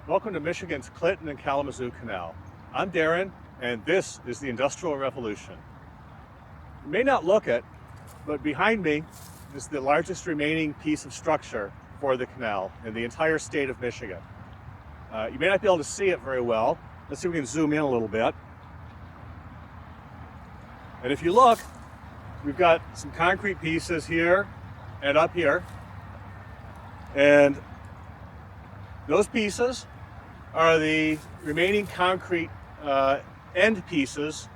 Welcome to Michigan's Clinton and Kalamazoo Canal. I'm Darren, and this is the Industrial Revolution. You may not look it, but behind me is the largest remaining piece of structure for the canal in the entire state of Michigan. You may not be able to see it very well. Let's see if we can zoom in a little bit. And if you look, we've got some concrete pieces here and up here. And those pieces are the remaining concrete end pieces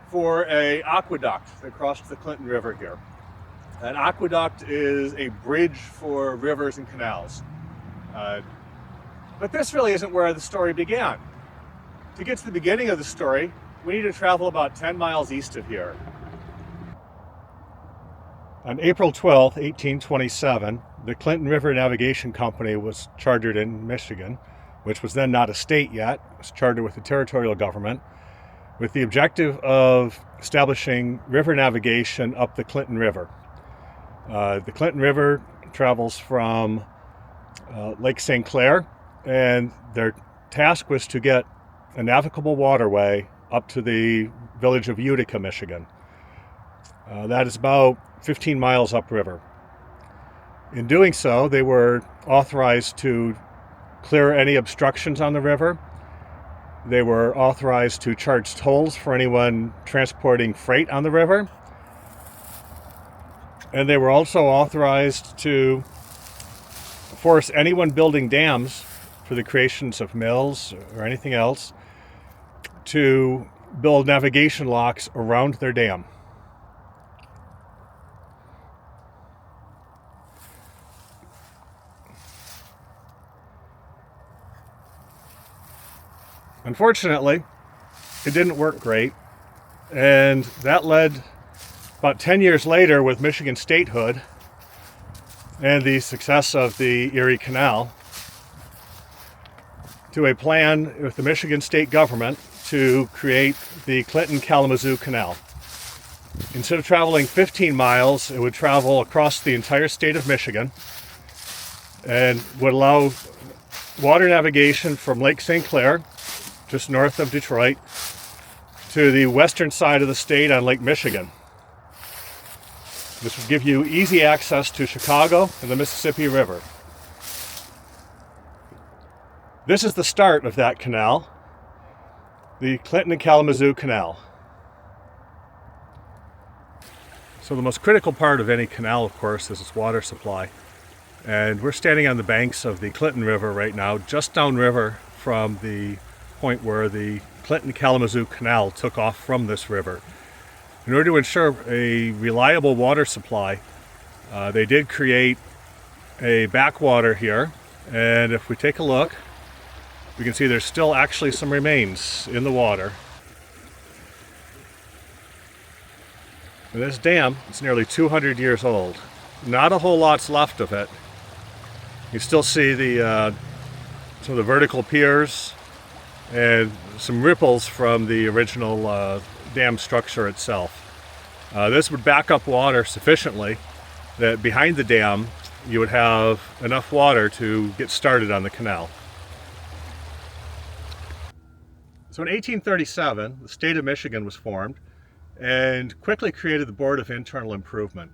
for an aqueduct that crossed the Clinton River here. An aqueduct is a bridge for rivers and canals. But this really isn't where the story began. To get to the beginning of the story, we need to travel about 10 miles east of here. On April 12, 1827, the Clinton River Navigation Company was chartered in Michigan, which was then not a state yet. It was chartered with the territorial government, with the objective of establishing river navigation up the Clinton River. The Clinton River travels from Lake St. Clair, and their task was to get a navigable waterway up to the village of Utica, Michigan. That is about 15 miles upriver. In doing so, they were authorized to clear any obstructions on the river. They were authorized to charge tolls for anyone transporting freight on the river. And they were also authorized to force anyone building dams for the creations of mills or anything else to build navigation locks around their dam. Unfortunately, it didn't work great, and that led about 10 years later, with Michigan statehood and the success of the Erie Canal, to a plan with the Michigan state government to create the Clinton-Kalamazoo Canal. Instead of traveling 15 miles, it would travel across the entire state of Michigan and would allow water navigation from Lake St. Clair, just north of Detroit, to the western side of the state on Lake Michigan. This would give you easy access to Chicago and the Mississippi River. This is the start of that canal, the Clinton and Kalamazoo Canal. So the most critical part of any canal, of course, is its water supply. And we're standing on the banks of the Clinton River right now, just downriver from the point where the Clinton-Kalamazoo Canal took off from this river. In order to ensure a reliable water supply, they did create a backwater here, and if we take a look, we can see there's still actually some remains in the water. And this dam is nearly 200 years old. Not a whole lot's left of it. You still see some of the vertical piers and some ripples from the original dam structure itself. This would back up water sufficiently that behind the dam you would have enough water to get started on the canal. So in 1837, the state of Michigan was formed and quickly created the Board of Internal Improvement.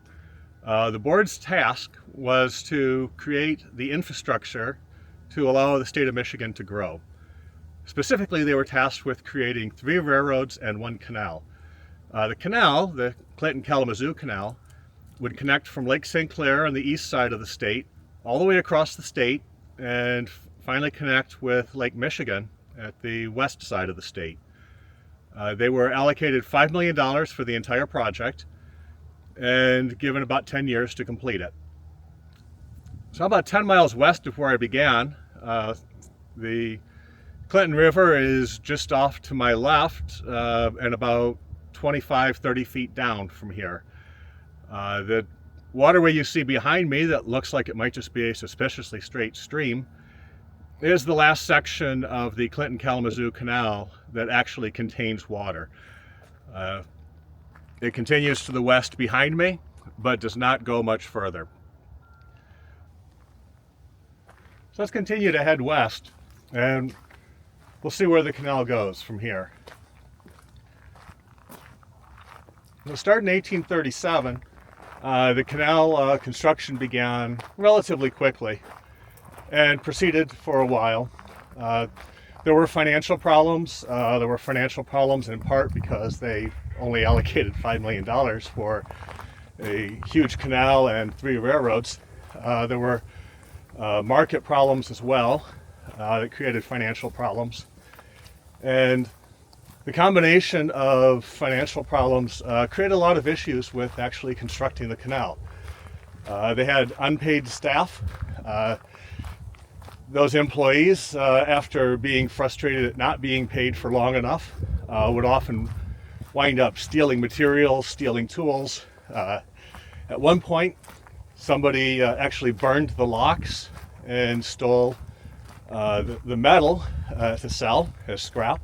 The board's task was to create the infrastructure to allow the state of Michigan to grow. Specifically, they were tasked with creating 3 railroads and 1 canal. The canal, the Clinton-Kalamazoo Canal, would connect from Lake St. Clair on the east side of the state, all the way across the state, and finally connect with Lake Michigan at the west side of the state. They were allocated $5 million for the entire project and given about 10 years to complete it. So about 10 miles west of where I began, the Clinton River is just off to my left and about 25-30 feet down from here. The waterway you see behind me that looks like it might just be a suspiciously straight stream is the last section of the Clinton-Kalamazoo Canal that actually contains water. It continues to the west behind me, but does not go much further. So let's continue to head west and we'll see where the canal goes from here. It'll start in 1837. The canal construction began relatively quickly and proceeded for a while. There were financial problems. There were financial problems in part because they only allocated $5 million for a huge canal and 3 railroads. There were market problems as well that created financial problems. And the combination of financial problems created a lot of issues with actually constructing the canal. They had unpaid staff. Those employees, after being frustrated at not being paid for long enough, would often wind up stealing materials, stealing tools. At one point, somebody actually burned the locks and stole the metal to sell as scrap.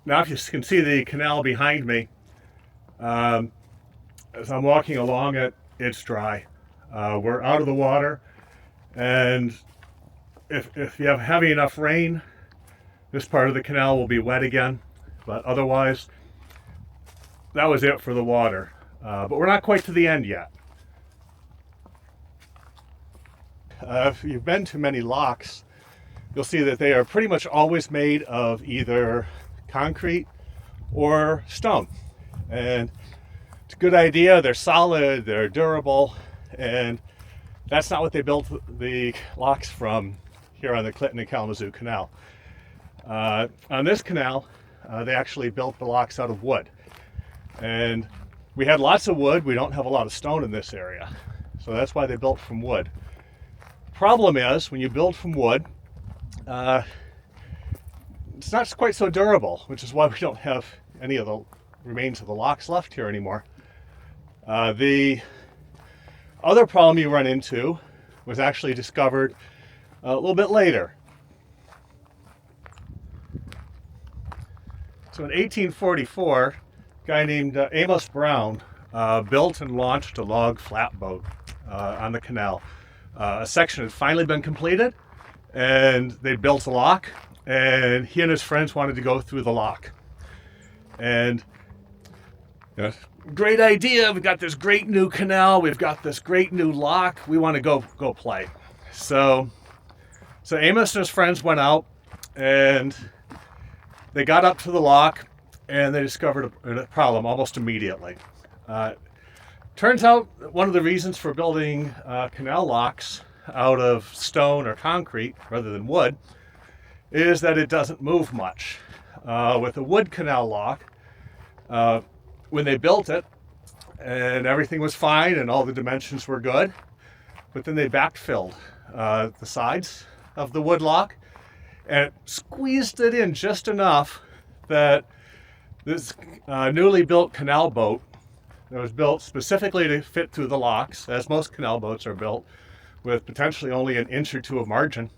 Now, if you can see the canal behind me, as I'm walking along it, it's dry. We're out of the water, and if you have heavy enough rain, this part of the canal will be wet again, but otherwise, that was it for the water. But we're not quite to the end yet. If you've been to many locks, you'll see that they are pretty much always made of either concrete or stone. And it's a good idea. They're solid, they're durable, and that's not what they built the locks from here on the Clinton and Kalamazoo Canal. On this canal, they actually built the locks out of wood. And we had lots of wood. We don't have a lot of stone in this area. So that's why they built from wood. Problem is, when you build from wood, it's not quite so durable, which is why we don't have any of the remains of the locks left here anymore. The other problem you run into was actually discovered a little bit later. So in 1844, a guy named Amos Brown built and launched a log flatboat on the canal. A section had finally been completed, and they built a lock, and he and his friends wanted to go through the lock. And great idea, we've got this great new canal, we've got this great new lock, we want to go play. So Amos and his friends went out, and they got up to the lock, and they discovered a problem almost immediately. Turns out one of the reasons for building canal locks out of stone or concrete rather than wood is that it doesn't move much. With a wood canal lock, when they built it and everything was fine and all the dimensions were good, but then they backfilled the sides of the wood lock and it squeezed it in just enough that this newly built canal boat that was built specifically to fit through the locks, as most canal boats are built, with potentially only an inch or two of margin.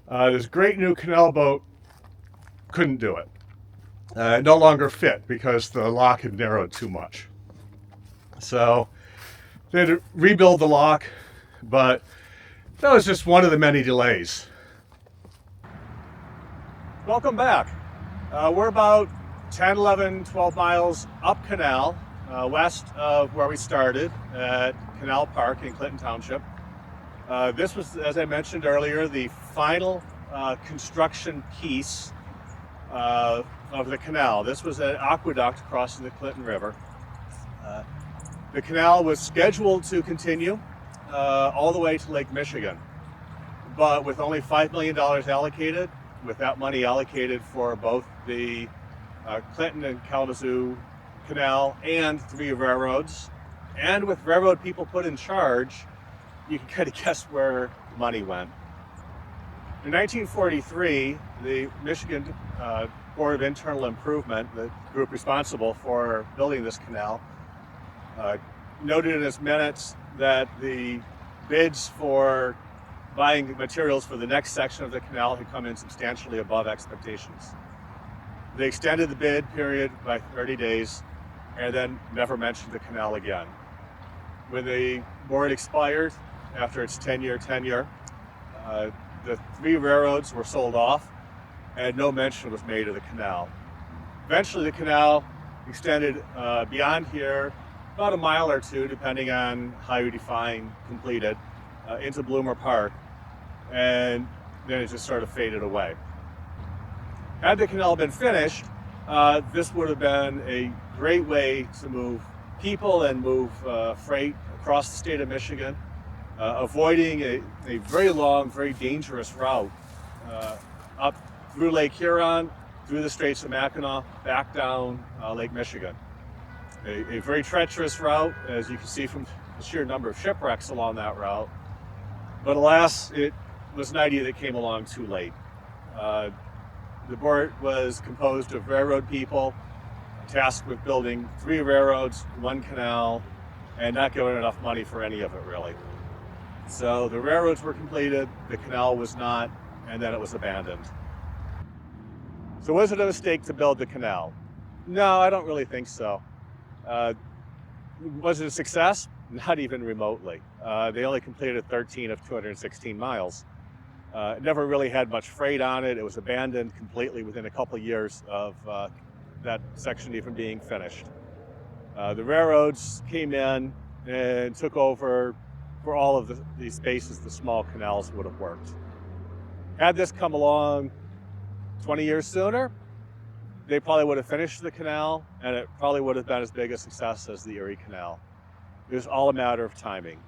This great new canal boat couldn't do it. It no longer fit because the lock had narrowed too much. So they had to rebuild the lock, but that was just one of the many delays. Welcome back. We're about 10, 11, 12 miles up canal, west of where we started at Canal Park in Clinton Township. This was, as I mentioned earlier, the final construction piece of the canal. This was an aqueduct crossing the Clinton River. The canal was scheduled to continue all the way to Lake Michigan, but with only $5 million allocated, with that money allocated for both the Clinton and Kalamazoo Canal and 3 railroads, and with railroad people put in charge, you can kind of guess where money went. In 1943, the Michigan Board of Internal Improvement, the group responsible for building this canal, noted in its minutes that the bids for buying materials for the next section of the canal had come in substantially above expectations. They extended the bid period by 30 days and then never mentioned the canal again. When the board expired after its 10-year tenure, the 3 railroads were sold off, and no mention was made of the canal. Eventually the canal extended beyond here, about a mile or two, depending on how you define completed, into Bloomer Park, and then it just sort of faded away. Had the canal been finished, this would have been a great way to move people and move freight across the state of Michigan, avoiding a very long, very dangerous route up through Lake Huron, through the Straits of Mackinac, back down Lake Michigan. A very treacherous route, as you can see from the sheer number of shipwrecks along that route. But alas, it was an idea that came along too late. The board was composed of railroad people, tasked with building 3 railroads, 1 canal, and not given enough money for any of it, really. So the railroads were completed, the canal was not, and then it was abandoned. So was it a mistake to build the canal? No, I don't really think so. Was it a success? Not even remotely. They only completed 13 of 216 miles. It never really had much freight on it. It was abandoned completely within a couple of years of that section even being finished. The railroads came in and took over for all of these spaces the small canals would have worked. Had this come along 20 years sooner, they probably would have finished the canal, and it probably would have been as big a success as the Erie Canal. It was all a matter of timing.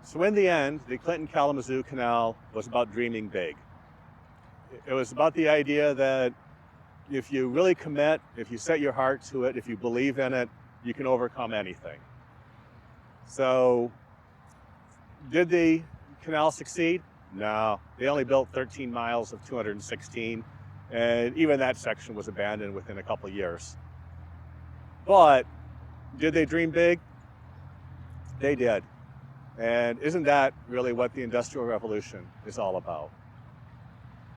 So in the end, the Clinton-Kalamazoo Canal was about dreaming big. It was about the idea that if you really commit, if you set your heart to it, if you believe in it, you can overcome anything. So did the canal succeed? No, they only built 13 miles of 216, and even that section was abandoned within a couple of years. But did they dream big? They did. And isn't that really what the Industrial Revolution is all about?